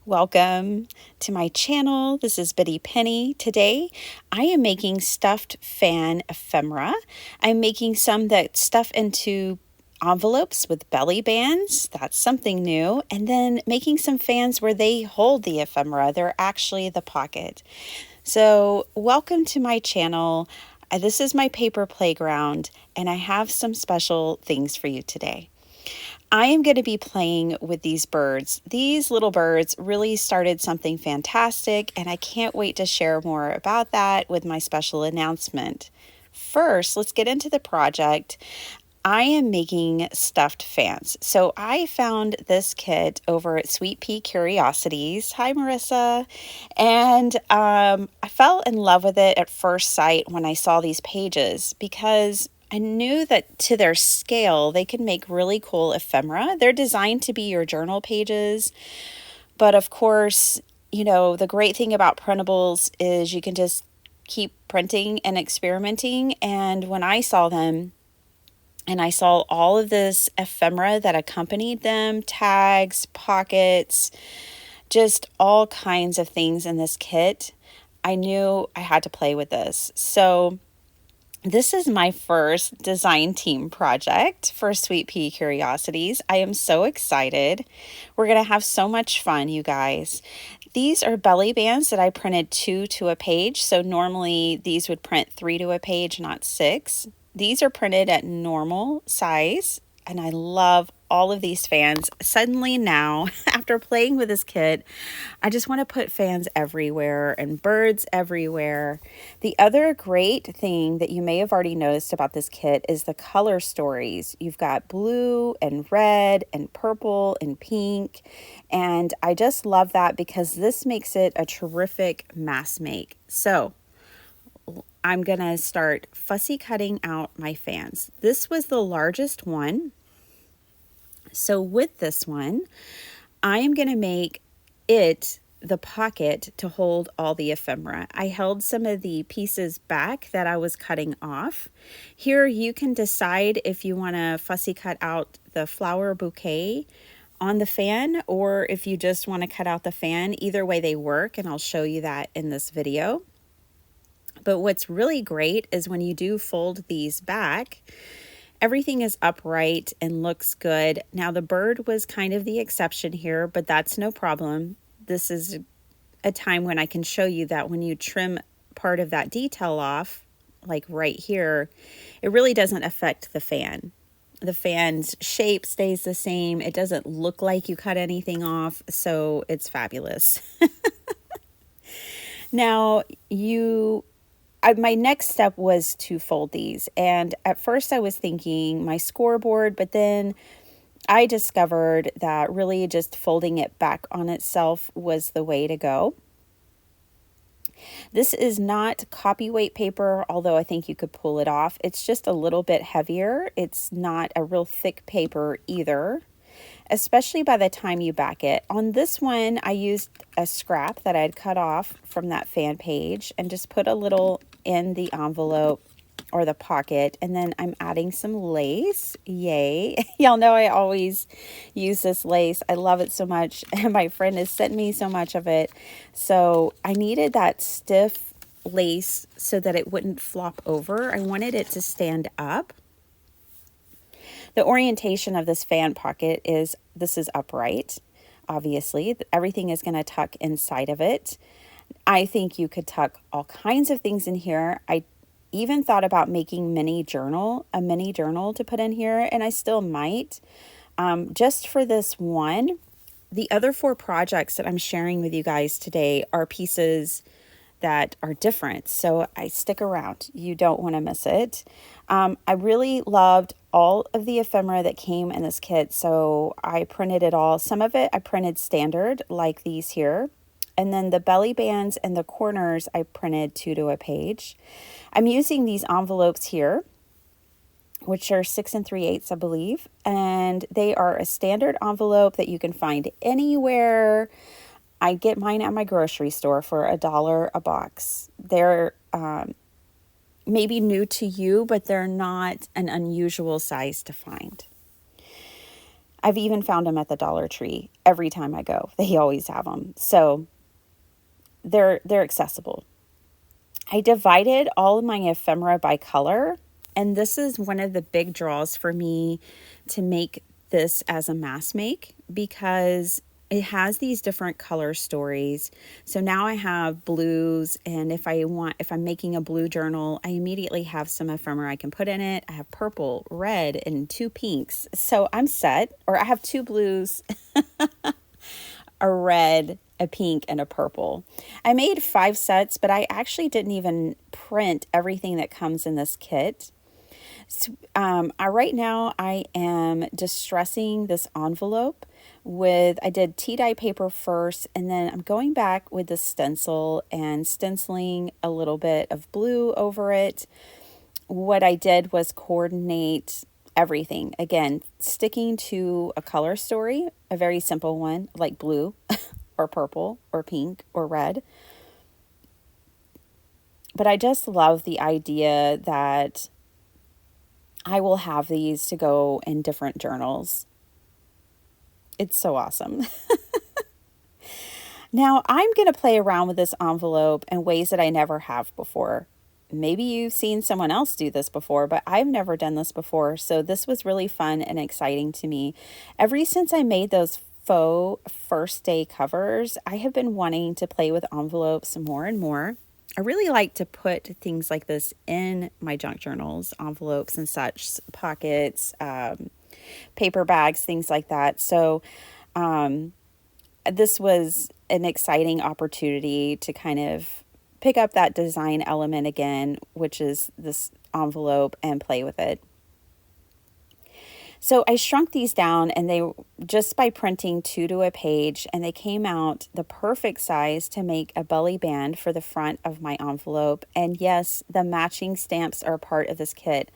Welcome to my channel. This is Bitty Penny. Today I am making stuffed fan ephemera. I'm making some that stuff into envelopes with belly bands. That's something new. And then making some fans where they hold the ephemera. They're actually the pocket. So welcome to my channel. This is my paper playground and I have some special things for you today. I am going to be playing with these birds. These little birds really started something fantastic, and I can't wait to share more about that with my special announcement. First, let's get into the project. I am making stuffed fans. So I found this kit over at Sweet Pea Curiosities. Hi, Marisa. And I fell in love with it at first sight when I saw these pages because I knew that to their scale, they could make really cool ephemera. They're designed to be your journal pages. But of course, the great thing about printables is you can just keep printing and experimenting. And when I saw them, and I saw all of this ephemera that accompanied them, tags, pockets, just all kinds of things in this kit, I knew I had to play with this. So this is my first design team project for Sweet Pea Curiosities. I am so excited. We're going to have so much fun, you guys. These are belly bands that I printed 2 to a page. So normally these would print 3 to a page, not 6. These are printed at normal size, and I love all of these fans. Suddenly now, after playing with this kit, I just want to put fans everywhere and birds everywhere. The other great thing that you may have already noticed about this kit is the color stories. You've got blue and red and purple and pink, and I just love that because this makes it a terrific mass make. So I'm going to start fussy cutting out my fans. This was the largest one. So with this one, I am going to make it the pocket to hold all the ephemera. I held some of the pieces back that I was cutting off. Here you can decide if you want to fussy cut out the flower bouquet on the fan or if you just want to cut out the fan. Either way they work, and I'll show you that in this video. But what's really great is when you do fold these back, everything is upright and looks good. Now the bird was kind of the exception here, but that's no problem. This is a time when I can show you that when you trim part of that detail off, like right here, it really doesn't affect the fan. The fan's shape stays the same. It doesn't look like you cut anything off, so it's fabulous. Now my next step was to fold these. And at first I was thinking my scoreboard, but then I discovered that really just folding it back on itself was the way to go. This is not copyweight paper, although I think you could pull it off. It's just a little bit heavier. It's not a real thick paper either, especially by the time you back it. On this one, I used a scrap that I'd cut off from that fan page and just put a little in the envelope or the pocket, and then I'm adding some lace. Yay. Y'all know I always use this lace. I love it so much, and my friend has sent me so much of it. So I needed that stiff lace so that it wouldn't flop over. I wanted it to stand up. The orientation of this fan pocket is, this is upright, obviously. Everything is going to tuck inside of it. I think you could tuck all kinds of things in here. I even thought about making a mini journal to put in here, and I still might. Just for this one. The other 4 projects that I'm sharing with you guys today are pieces that are different, so I stick around. You don't want to miss it. I really loved all of the ephemera that came in this kit, so I printed it all. Some of it I printed standard, like these here. And then the belly bands and the corners I printed 2 to a page. I'm using these envelopes here, which are 6 3/8, I believe. And they are a standard envelope that you can find anywhere. I get mine at my grocery store for $1 a box. They're maybe new to you, but they're not an unusual size to find. I've even found them at the Dollar Tree every time I go. They always have them. So they're accessible. I divided all of my ephemera by color, and this is one of the big draws for me to make this as a mass make, because it has these different color stories. So now I have blues, and if I'm making a blue journal, I immediately have some ephemera I can put in it. I have purple, red, and 2 pinks. So I'm set, or I have 2 blues, a red, a pink, and a purple. I made 5 sets, but I actually didn't even print everything that comes in this kit. So, right now I am distressing this envelope I did tea dye paper first, and then I'm going back with the stencil and stenciling a little bit of blue over it. What I did was coordinate everything. Again, sticking to a color story, a very simple one like blue or purple or pink or red. But I just love the idea that I will have these to go in different journals. It's so awesome. Now I'm going to play around with this envelope in ways that I never have before. Maybe you've seen someone else do this before, but I've never done this before. So this was really fun and exciting to me. Ever since I made those faux first day covers, I have been wanting to play with envelopes more and more. I really like to put things like this in my junk journals, envelopes and such, pockets, paper bags, things like that. So this was an exciting opportunity to kind of pick up that design element again, which is this envelope, and play with it. So I shrunk these down, and they just by printing 2 to a page, and they came out the perfect size to make a belly band for the front of my envelope. And yes, the matching stamps are part of this kit.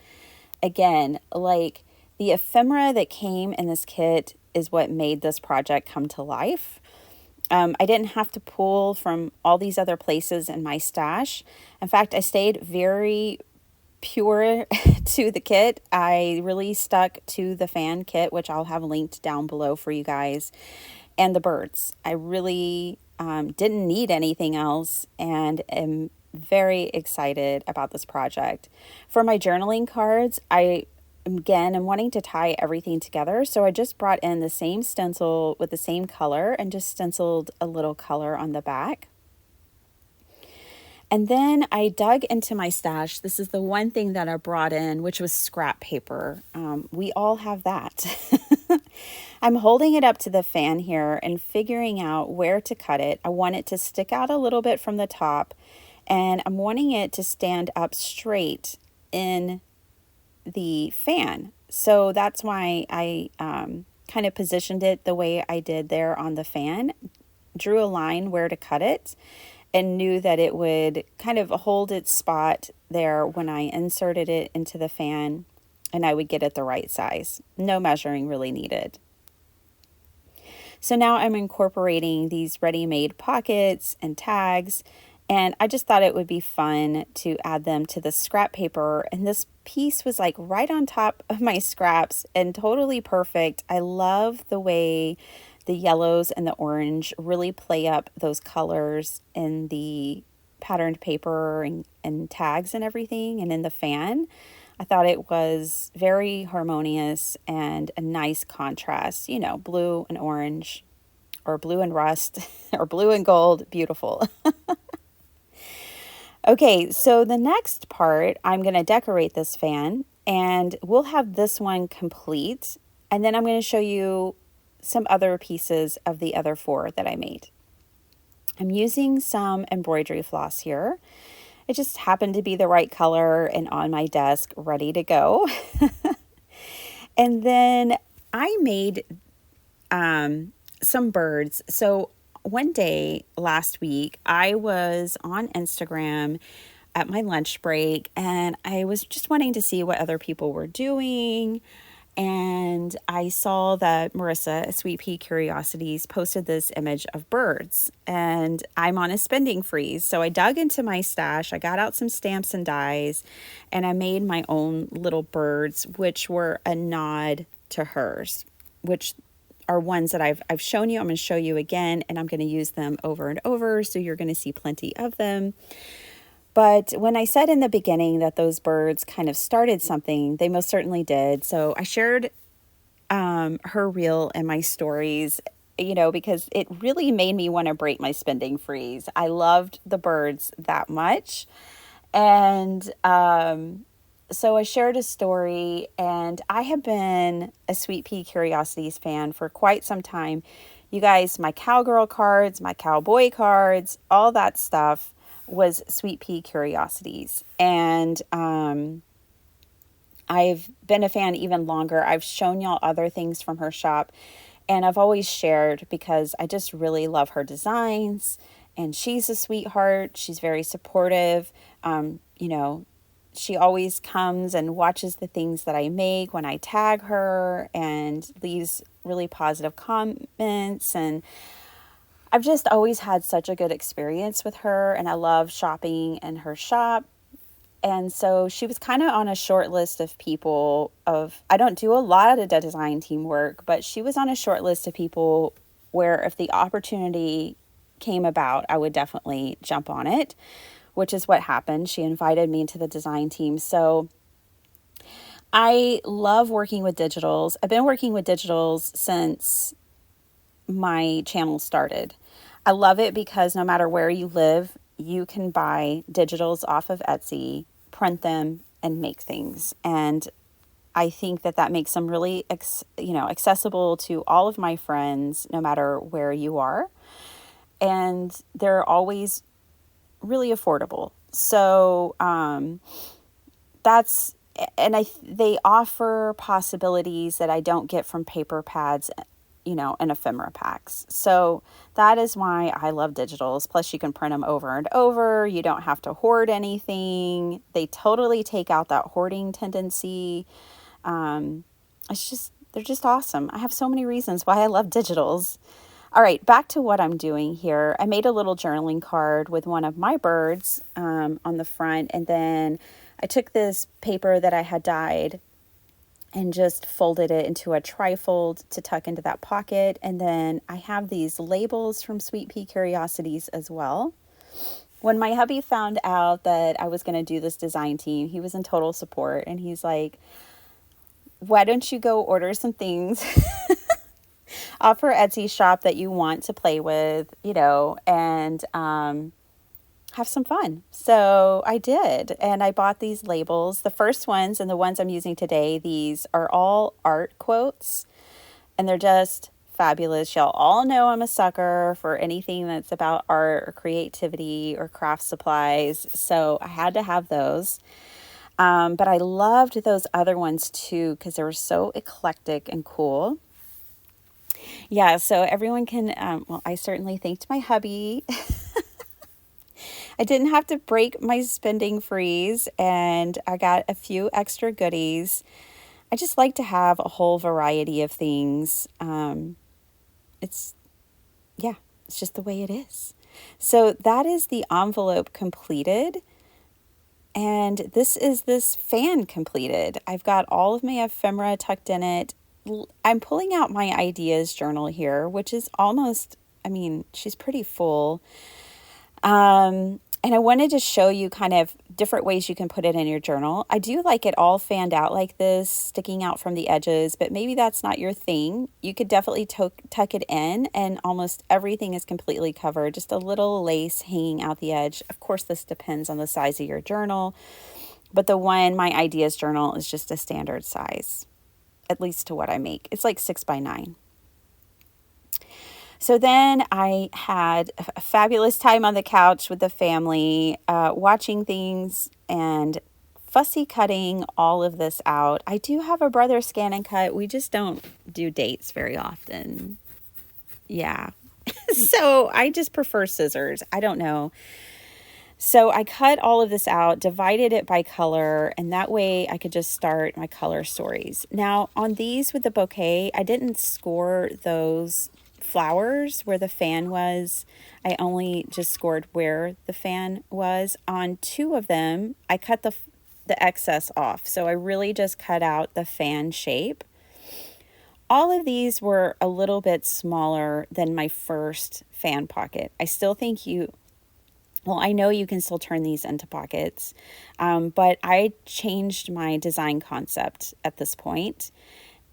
Again, like the ephemera that came in this kit is what made this project come to life. I didn't have to pull from all these other places in my stash. In fact, I stayed very pure to the kit. I really stuck to the fan kit, which I'll have linked down below for you guys, and the birds. I really didn't need anything else, and am very excited about this project. For my journaling cards, I'm wanting to tie everything together, so I just brought in the same stencil with the same color and just stenciled a little color on the back. And then I dug into my stash. This is the one thing that I brought in, which was scrap paper. We all have that. I'm holding it up to the fan here and figuring out where to cut it. I want it to stick out a little bit from the top, and I'm wanting it to stand up straight in the fan. So that's why I kind of positioned it the way I did there on the fan, drew a line where to cut it, and knew that it would kind of hold its spot there when I inserted it into the fan, and I would get it the right size. No measuring really needed. So now I'm incorporating these ready-made pockets and tags, and I just thought it would be fun to add them to the scrap paper. And this piece was like right on top of my scraps and totally perfect. I love the way the yellows and the orange really play up those colors in the patterned paper and tags and everything, and in the fan. I thought it was very harmonious and a nice contrast, blue and orange, or blue and rust, or blue and gold. Beautiful. Okay, so the next part, I'm going to decorate this fan, and we'll have this one complete, and then I'm going to show you some other pieces of the other 4 that I made. I'm using some embroidery floss here. It just happened to be the right color and on my desk, ready to go. And then I made some birds. So one day last week, I was on Instagram at my lunch break, and I was just wanting to see what other people were doing. And I saw that Marisa, Sweet Pea Curiosities, posted this image of birds, and I'm on a spending freeze. So I dug into my stash, I got out some stamps and dies, and I made my own little birds, which were a nod to hers. which are ones that I've shown you. I'm going to show you again, and I'm going to use them over and over, so you're going to see plenty of them. But when I said in the beginning that those birds kind of started something, they most certainly did. So I shared her reel and my stories, because it really made me want to break my spending freeze. I loved the birds that much. And so I shared a story, and I have been a Sweet Pea Curiosities fan for quite some time. You guys, my cowgirl cards, my cowboy cards, all that stuff was Sweet Pea Curiosities. And I've been a fan even longer. I've shown y'all other things from her shop, and I've always shared because I just really love her designs, and she's a sweetheart. She's very supportive. She always comes and watches the things that I make when I tag her and leaves really positive comments. And I've just always had such a good experience with her, and I love shopping in her shop. And so she was kind of on a short list of people I don't do a lot of design team work, but she was on a short list of people where if the opportunity came about, I would definitely jump on it, which is what happened. She invited me into the design team. So I love working with digitals. I've been working with digitals since my channel started. I love it because no matter where you live, you can buy digitals off of Etsy, print them, and make things. And I think that makes them really, accessible to all of my friends, no matter where you are. And they're always really affordable. So they offer possibilities that I don't get from paper pads, and ephemera packs. So that is why I love digitals. Plus you can print them over and over. You don't have to hoard anything. They totally take out that hoarding tendency. They're just awesome. I have so many reasons why I love digitals. All right, back to what I'm doing here. I made a little journaling card with one of my birds on the front, and then I took this paper that I had dyed and just folded it into a trifold to tuck into that pocket. And then I have these labels from Sweet Pea Curiosities as well. When my hubby found out that I was going to do this design team, he was in total support, and he's like, why don't you go order some things off her Etsy shop that you want to play with, and have some fun. So I did, and I bought these labels. The first ones and the ones I'm using today, these are all art quotes, and they're just fabulous. Y'all all know I'm a sucker for anything that's about art or creativity or craft supplies, so I had to have those. But I loved those other ones too because they were so eclectic and cool. Yeah, so everyone can, I certainly thanked my hubby. I didn't have to break my spending freeze, and I got a few extra goodies. I just like to have a whole variety of things. It's just the way it is. So that is the envelope completed. And this is this fan completed. I've got all of my ephemera tucked in it. I'm pulling out my ideas journal here, which is almost, she's pretty full. And I wanted to show you kind of different ways you can put it in your journal. I do like it all fanned out like this, sticking out from the edges, but maybe that's not your thing. You could definitely tuck it in, and almost everything is completely covered. Just a little lace hanging out the edge. Of course, this depends on the size of your journal, but my ideas journal is just a standard size, at least to what I make. It's like 6x9. So then I had a fabulous time on the couch with the family, watching things and fussy cutting all of this out. I do have a brother scan and cut. We just don't do dates very often. Yeah. So I just prefer scissors. I don't know. So I cut all of this out, divided it by color, and that way I could just start my color stories. Now on these with the bouquet, I didn't score those flowers where the fan was. I only just scored where the fan was. On two of them, I cut the excess off. So I really just cut out the fan shape. All of these were a little bit smaller than my first fan pocket. I still think well, I know you can still turn these into pockets, but I changed my design concept at this point.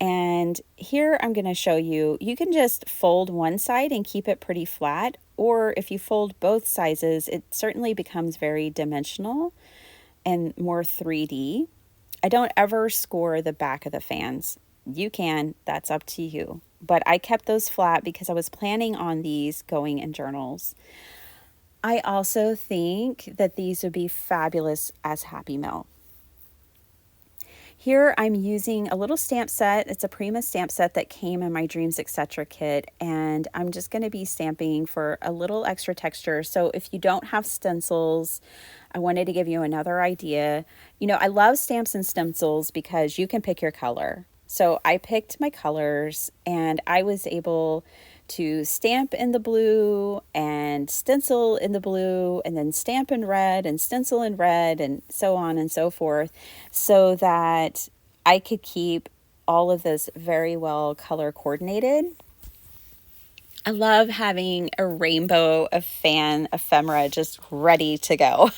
And here I'm going to show you, you can just fold one side and keep it pretty flat, or if you fold both sizes, it certainly becomes very dimensional and more 3D. I don't ever score the back of the fans. You can, that's up to you. But I kept those flat because I was planning on these going in journals. I also think that these would be fabulous as Happy Mail. Here I'm using a little stamp set. It's a Prima stamp set that came in my Dreams Etc. kit, and I'm just going to be stamping for a little extra texture. So if you don't have stencils, I wanted to give you another idea. You know, I love stamps and stencils because you can pick your color. So I picked my colors, and I was able to stamp in the blue and stencil in the blue and then stamp in red and stencil in red and so on and so forth, so that I could keep all of this very well color coordinated. I love having a rainbow of fan ephemera just ready to go.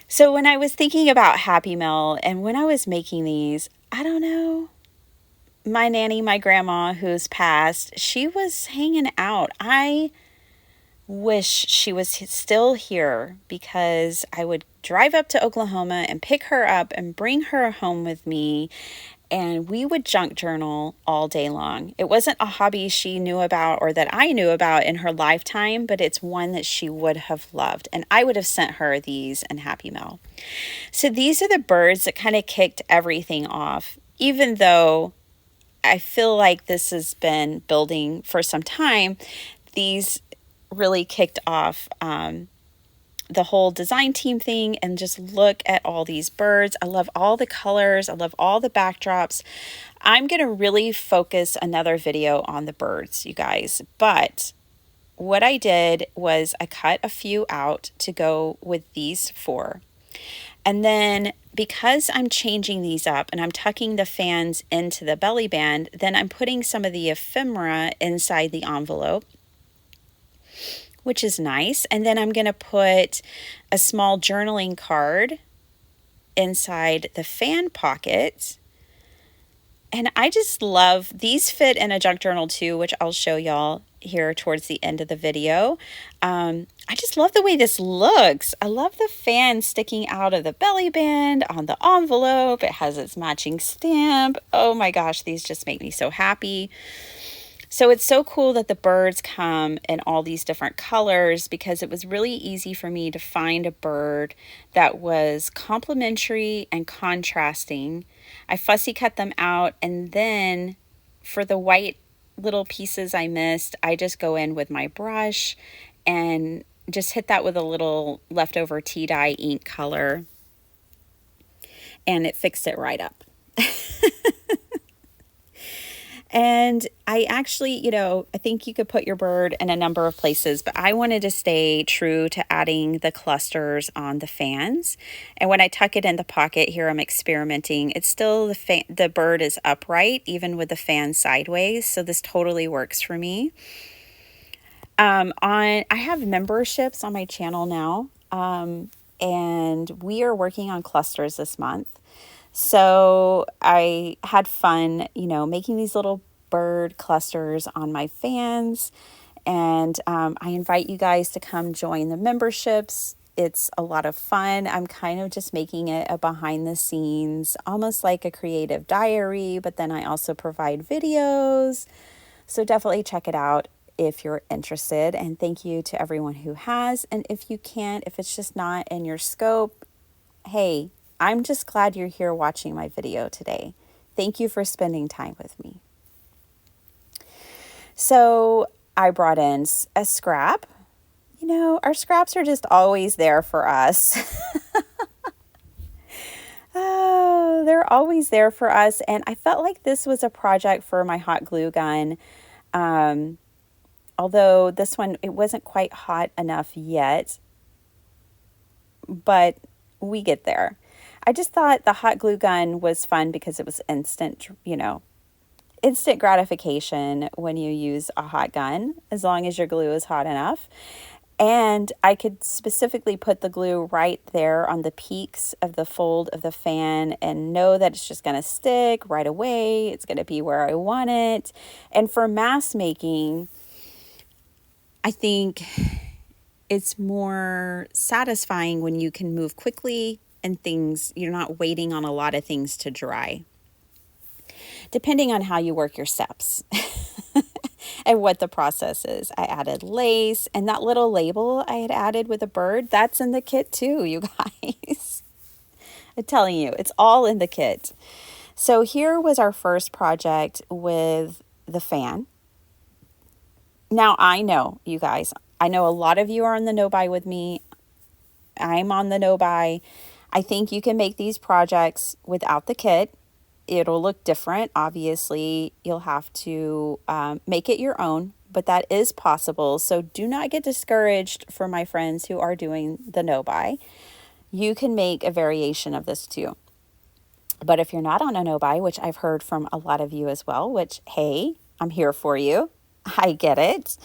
So when I was thinking about Happy Mail and when I was making these, I don't know, my nanny, my grandma who's passed, she was hanging out. I wish she was still here because I would drive up to Oklahoma and pick her up and bring her home with me, and we would junk journal all day long. It wasn't a hobby she knew about or that I knew about in her lifetime, but it's one that she would have loved, and I would have sent her these in Happy Mail. So these are the birds that kind of kicked everything off, even though I feel like this has been building for some time. These really kicked off the whole design team thing, and just look at all these birds. I love all the colors. I love all the backdrops. I'm going to really focus another video on the birds, you guys. But what I did was I cut a few out to go with these four. And then because I'm changing these up and I'm tucking the fans into the belly band, then I'm putting some of the ephemera inside the envelope, which is nice. And then I'm going to put a small journaling card inside the fan pocket. And I just love, these fit in a junk journal too, which I'll show y'all here towards the end of the video. I just love the way this looks. I love the fan sticking out of the belly band on the envelope. It has its matching stamp. Oh my gosh, these just make me so happy. So it's so cool that the birds come in all these different colors, because it was really easy for me to find a bird that was complementary and contrasting. I fussy cut them out, and then for the white little pieces I missed, I just go in with my brush and just hit that with a little leftover tea dye ink color, and it fixed it right up. And I actually, you know, I think you could put your bird in a number of places, but I wanted to stay true to adding the clusters on the fans. And when I tuck it in the pocket here, I'm experimenting. It's still the bird is upright, even with the fan sideways. So this totally works for me. I have memberships on my channel now, and we are working on clusters this month. So I had fun, you know, making these little bird clusters on my fans. And I invite you guys to come join the memberships. It's a lot of fun. I'm kind of just making it a behind the scenes, almost like a creative diary, but then I also provide videos. So definitely check it out if you're interested. And thank you to everyone who has. And if you can't, if it's just not in your scope, hey, I'm just glad you're here watching my video today. Thank you for spending time with me. So I brought in a scrap. You know, our scraps are just always there for us. Oh, they're always there for us. And I felt like this was a project for my hot glue gun. Although this one, it wasn't quite hot enough yet, but we get there. I just thought the hot glue gun was fun because it was instant, instant gratification when you use a hot gun, as long as your glue is hot enough. And I could specifically put the glue right there on the peaks of the fold of the fan and know that it's just going to stick right away. It's going to be where I want it. And for mask making, I think it's more satisfying when you can move quickly and you're not waiting on a lot of things to dry, depending on how you work your steps. And what the process is. I added lace, and that little label I had added with a bird, that's in the kit too, you guys. I'm telling you, it's all in the kit. So here was our first project with the fan. Now I know, you guys, I know a lot of you are on the no-buy with me. I'm on the no-buy. I think you can make these projects without the kit. It'll look different. Obviously, you'll have to make it your own, but that is possible. So do not get discouraged for my friends who are doing the no-buy. You can make a variation of this too. But if you're not on a no-buy, which I've heard from a lot of you as well, which, hey, I'm here for you. I get it.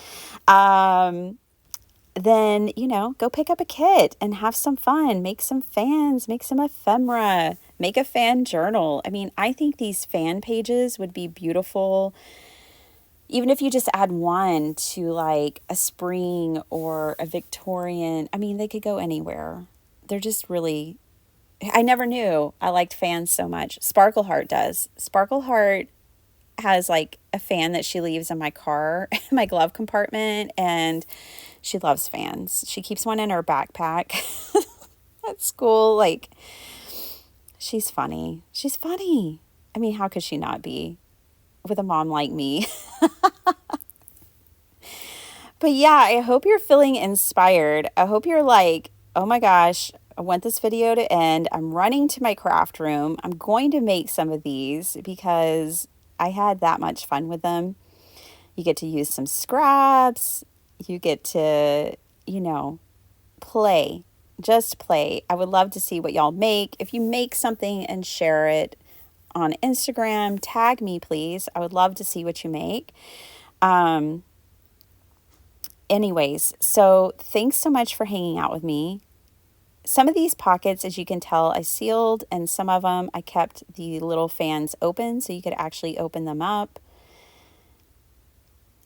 Then, go pick up a kit and have some fun. Make some fans, make some ephemera, make a fan journal. I mean, I think these fan pages would be beautiful. Even if you just add one to like a spring or a Victorian, I mean, they could go anywhere. They're just really, I never knew I liked fans so much. Sparkle Heart does. Sparkle Heart has like a fan that she leaves in my car, my glove compartment, and she loves fans. She keeps one in her backpack at school. Like, she's funny. She's funny. I mean, how could she not be with a mom like me? But yeah, I hope you're feeling inspired. I hope you're like, oh my gosh, I want this video to end. I'm running to my craft room. I'm going to make some of these because I had that much fun with them. You get to use some scraps. You get to, play. Just play. I would love to see what y'all make. If you make something and share it on Instagram, tag me, please. I would love to see what you make. Anyways, so thanks so much for hanging out with me. Some of these pockets, as you can tell, I sealed, and some of them I kept the little fans open so you could actually open them up.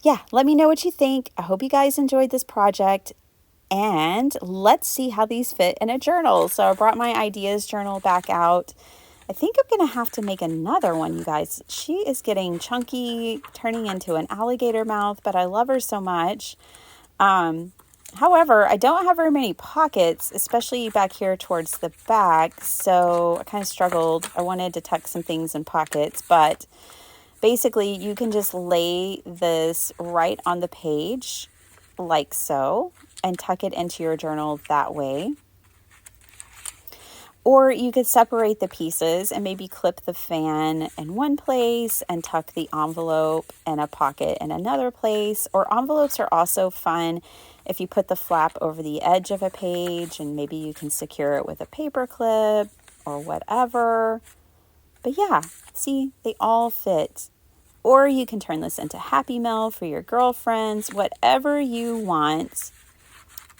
Yeah, let me know what you think. I hope you guys enjoyed this project, and let's see how these fit in a journal. So I brought my ideas journal back out. I think I'm going to have to make another one, you guys. She is getting chunky, turning into an alligator mouth, but I love her so much. However, I don't have very many pockets, especially back here towards the back, so I kind of struggled. I wanted to tuck some things in pockets, but basically you can just lay this right on the page like so and tuck it into your journal that way. Or you could separate the pieces and maybe clip the fan in one place and tuck the envelope in a pocket in another place. Or envelopes are also fun if you put the flap over the edge of a page and maybe you can secure it with a paper clip or whatever. But yeah, see, they all fit. Or you can turn this into Happy Mail for your girlfriends, whatever you want.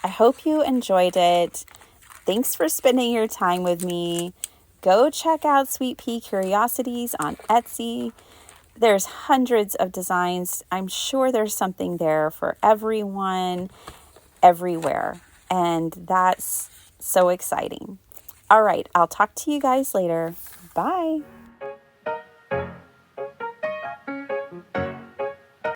I hope you enjoyed it. Thanks for spending your time with me. Go check out Sweet Pea Curiosities on Etsy. There's hundreds of designs. I'm sure there's something there for everyone, everywhere. And that's so exciting. All right, I'll talk to you guys later. Bye.